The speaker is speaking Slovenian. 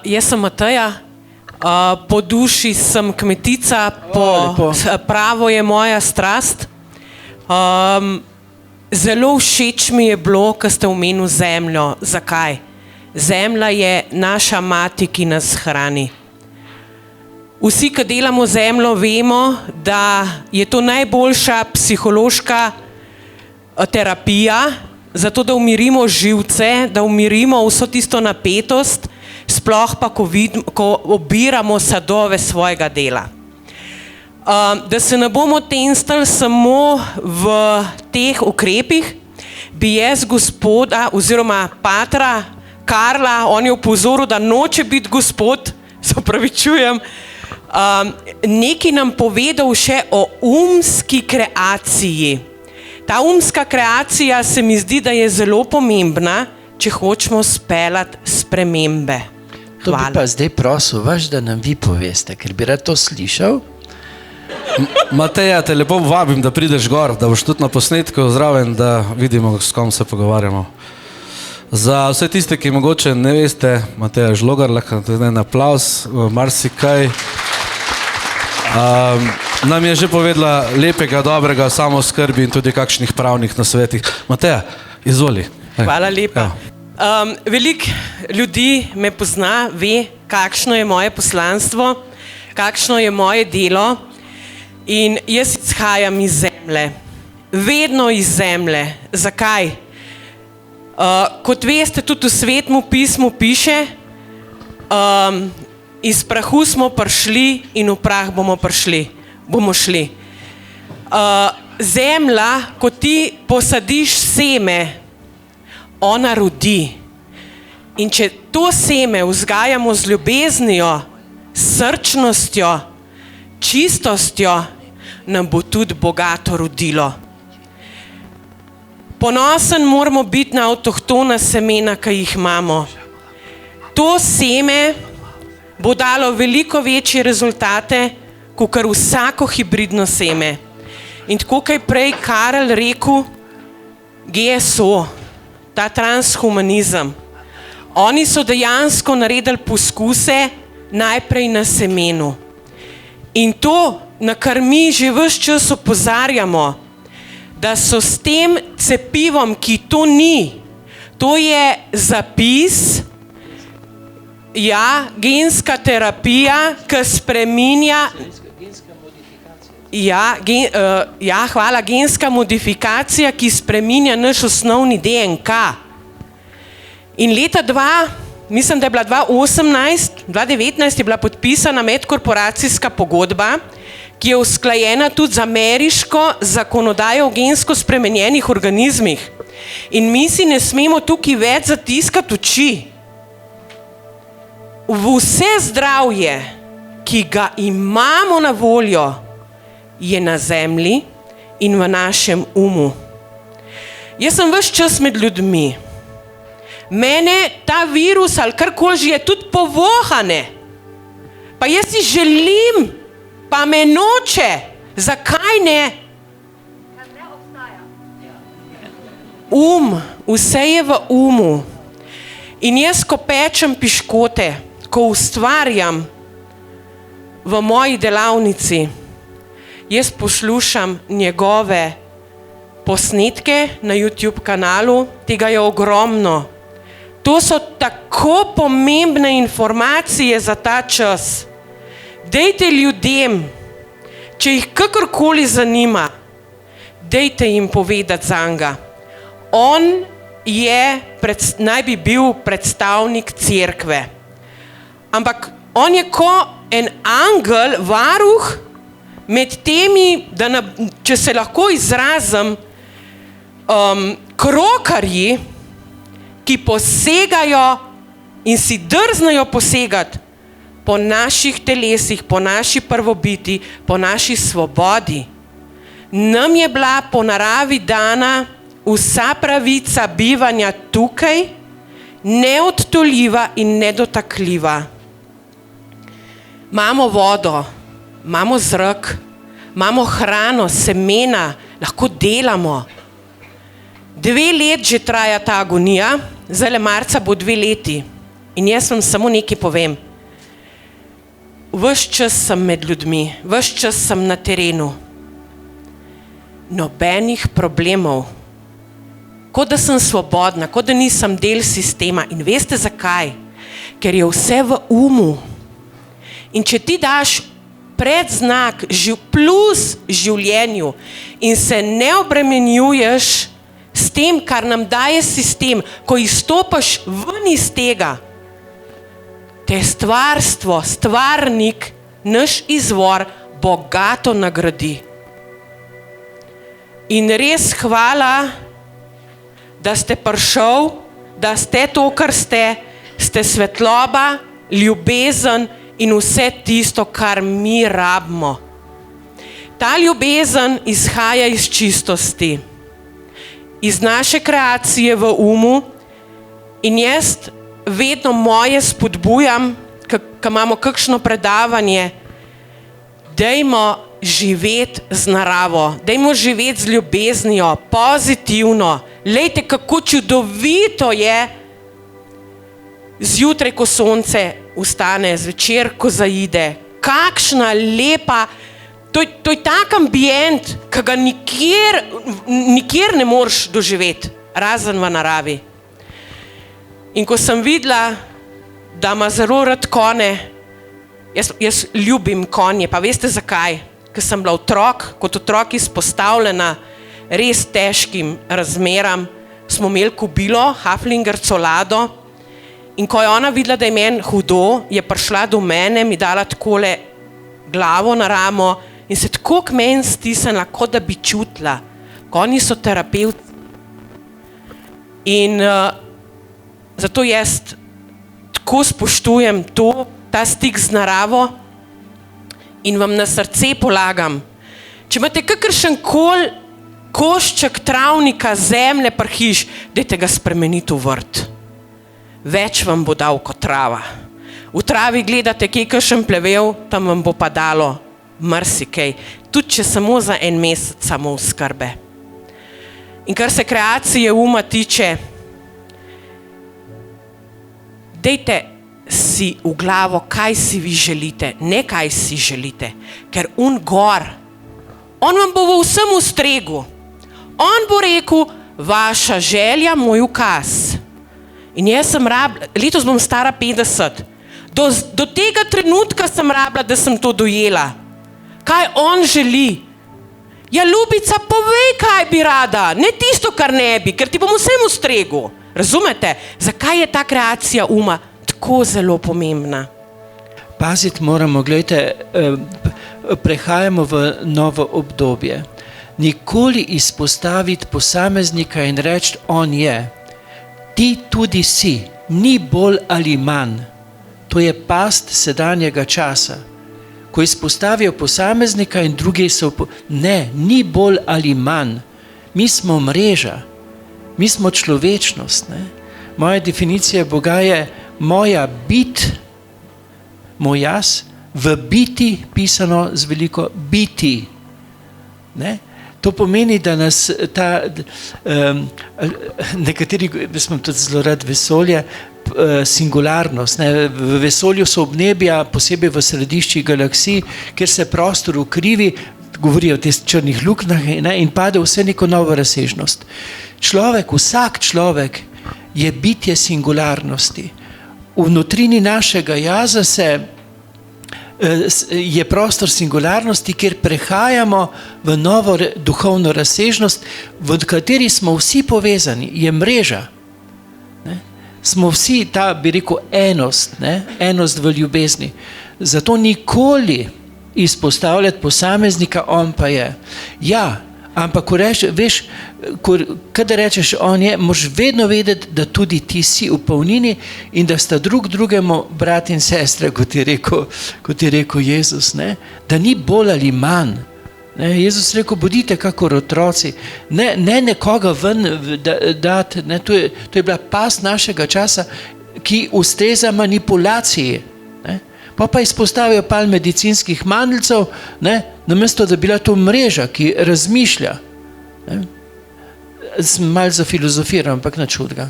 Jaz sem Mateja, po duši sem kmetica, pravo je moja strast. Zelo všeč mi je bilo, ko ste omenili zemljo. Zakaj? Zemlja je naša mati, ki nas hrani. Vsi, ki delamo zemljo, vemo, da je to najboljša psihološka terapija, zato da umirimo živce, da umirimo vso tisto napetost, sploh pa, ko obiramo sadove svojega dela. Da se ne bomo tenstali samo v teh ukrepih, bi jaz gospoda oziroma patra Karla, on je opozoril, da noče biti gospod, se opravičujem, nekaj nam povedal še o umski kreaciji. Ta umska kreacija se mi zdi, da je zelo pomembna, če hočemo speljati spremembe. To bi pa zdaj prosil vaš, da nam vi poveste, ker bi rad to slišal. Mateja, te lepo vabim, da prideš gor, da boš tudi na posnetku zraven, da vidimo, s kom se pogovarjamo. Za vse tiste, ki mogoče ne veste, Mateja Žlogar, lahko en aplavz, marsikaj. Nam je že povedala lepega, dobrega, samoskrbi in tudi kakšnih pravnih nasvetih. Mateja, izvoli. Hvala lepa. Veliko ljudi me pozna, ve, kakšno je moje poslanstvo, kakšno je moje delo in jaz izhajam iz zemlje. Vedno iz zemlje. Zakaj? Kot veste, tudi v Svetem pismu piše, iz prahu smo prišli in v prah bomo šli. Zemlja, ko ti posadiš seme, ona rodi. In če to seme vzgajamo z ljubeznijo, srčnostjo, čistostjo, nam bo tudi bogato rodilo. Ponosen moramo biti na avtohtona semena, ki jih imamo. To seme bo dalo veliko večje rezultate, kot vsako hibridno seme. In tako, kot je prej Karel rekel, GSO, ta transhumanizem, oni so dejansko naredili poskuse najprej na semenu. In to, na kar mi že ves čas opozarjamo, da so s tem cepivom, ki to ni, to je zapis, genska terapija, ki spreminja, genska modifikacija, ki spreminja naš osnovni DNK. In leta mislim, da je bila 2019 je bila podpisana medkorporacijska pogodba, ki je usklajena tudi z ameriško zakonodajo o gensko spremenjenih organizmih. In mi si ne smemo tukaj več zatiskati oči. Vse zdravje, ki ga imamo na voljo, je na zemlji in v našem umu. Jaz sem ves čas med ljudmi. Mene ta virus ali karkoli že je tudi povohane. Pa jaz si želim, pa me noče. Zakaj ne? Vse je v umu. In jaz, ko pečem piškote, ko ustvarjam v moji delavnici, jaz poslušam njegove posnetke na YouTube kanalu, tega je ogromno. To so tako pomembne informacije za ta čas. Dajte ljudem, če jih kakorkoli zanima, dajte jim povedati zanga. On naj bi bil predstavnik cerkve. Ampak on je ko en angel, varuh med temi, če se lahko izrazim, krokarji, ki posegajo in si drznajo posegati po naših telesih, po naši prvobiti, po naši svobodi. Nam je bila po naravi dana vsa pravica bivanja tukaj, neodtoljiva in nedotakljiva. Imamo vodo, imamo zrak, imamo hrano, semena, lahko delamo. 2 leti že traja ta agonija, zdajle marca bo 2 leti. In jaz vam samo nekaj povem. Ves čas sem med ljudmi, ves čas sem na terenu. Nobenih problemov. Kot da sem svobodna, kot da nisem del sistema. In veste zakaj? Ker je vse v umu. In če ti daš predznak plus življenju in se ne obremenjuješ s tem, kar nam daje sistem, ko izstopaš ven iz tega, te stvarstvo, stvarnik, naš izvor bogato nagradi. In res hvala, da ste prišel, da ste to, kar ste svetloba, ljubezen in vse tisto, kar mi rabimo. Ta ljubezen izhaja iz čistosti, iz naše kreacije v umu in jaz vedno moje spodbujam, ko imamo kakšno predavanje, dajmo živeti z naravo, dajmo živeti z ljubeznijo, pozitivno. Lejte, kako čudovito je zjutraj, ko sonce vstane, zvečer, ko zaide. Kakšna lepa, to je tak ambient, ki ga nikjer ne moreš doživeti, razen v naravi. In ko sem videla, da ima zelo rad konje, jaz ljubim konje, pa veste zakaj? Ker sem bila kot otrok izpostavljena res težkim razmeram, smo imeli kobilo, Haflinger Colado, in ko je ona videla, da je meni hudo, je prišla do mene, mi dala takole glavo na ramo in se tako k meni stisnila, kot da bi čutila. Konji so terapevti. In zato jaz tako spoštujem ta stik z naravo in vam na srce polagam. Če imate kakršenkoli košček travnika, zemlje pri hiši, dajte ga spremeniti v vrt. Več vam bo dal kot trava. V travi gledate, kje kakšen plevel, tam vam bo pa dalo marsikaj. Tudi če samo za en mesec samo oskrbe. In kar se kreacije uma tiče, dajte si v glavo, kaj si vi želite, ne kaj si želite. Ker gor, on vam bo v vsem ustregel. On bo rekel, vaša želja, moj ukaz. In jaz sem letos bom stara 50. Do tega trenutka sem rabila, da sem to dojela. Kaj on želi? Ja, ljubica, povej, kaj bi rada. Ne tisto, kar ne bi, ker ti bom vsem ustregel. Razumete? Zakaj je ta kreacija uma tako zelo pomembna? Paziti moramo, gledajte, prehajamo v novo obdobje. Nikoli izpostaviti posameznika in reči, on je. Ti tudi si, ni bolj ali manj. To je past sedanjega časa. Ko izpostavijo posameznika in drugi so... Ne, ni bolj ali manj. Mi smo mreža. Mi smo človečnost. Ne? Moja definicija Boga je moja bit, moj jaz, v biti pisano z veliko biti. Ne? To pomeni, da nas nekateri, smo tudi zelo rad vesolje, singularnost. Ne? V vesolju so obnebja, posebej v središči galaksij, kjer se prostor ukrivi, govorijo o teh črnih luknjah, in pade vse neko novo razsežnost. Vsak človek je bitje singularnosti. V notrini našega jaza je prostor singularnosti, kjer prehajamo v novo duhovno razsežnost, v kateri smo vsi povezani, je mreža. Ne? Smo vsi ta, bi rekel, enost, ne? Enost v ljubezni. Zato nikoli izpostavljati posameznika, on pa je. Ja, ampak ko veš, kadar rečeš on je, moraš vedno vedeti, da tudi ti si v polnini in da sta drugemu brat in sestre, kot je rekel Jezus, ne? Da ni bolj ali manj. Ne? Jezus rekel, bodite kakor otroci, ne nekoga ven dati, ne? To je bila past našega časa, ki ustreza manipulaciji. Ne? Pa izpostavijo pal medicinskih mandeljcev, namesto da bila to mreža, ki razmišlja. Malo zafilozofiram, ampak nič hudega.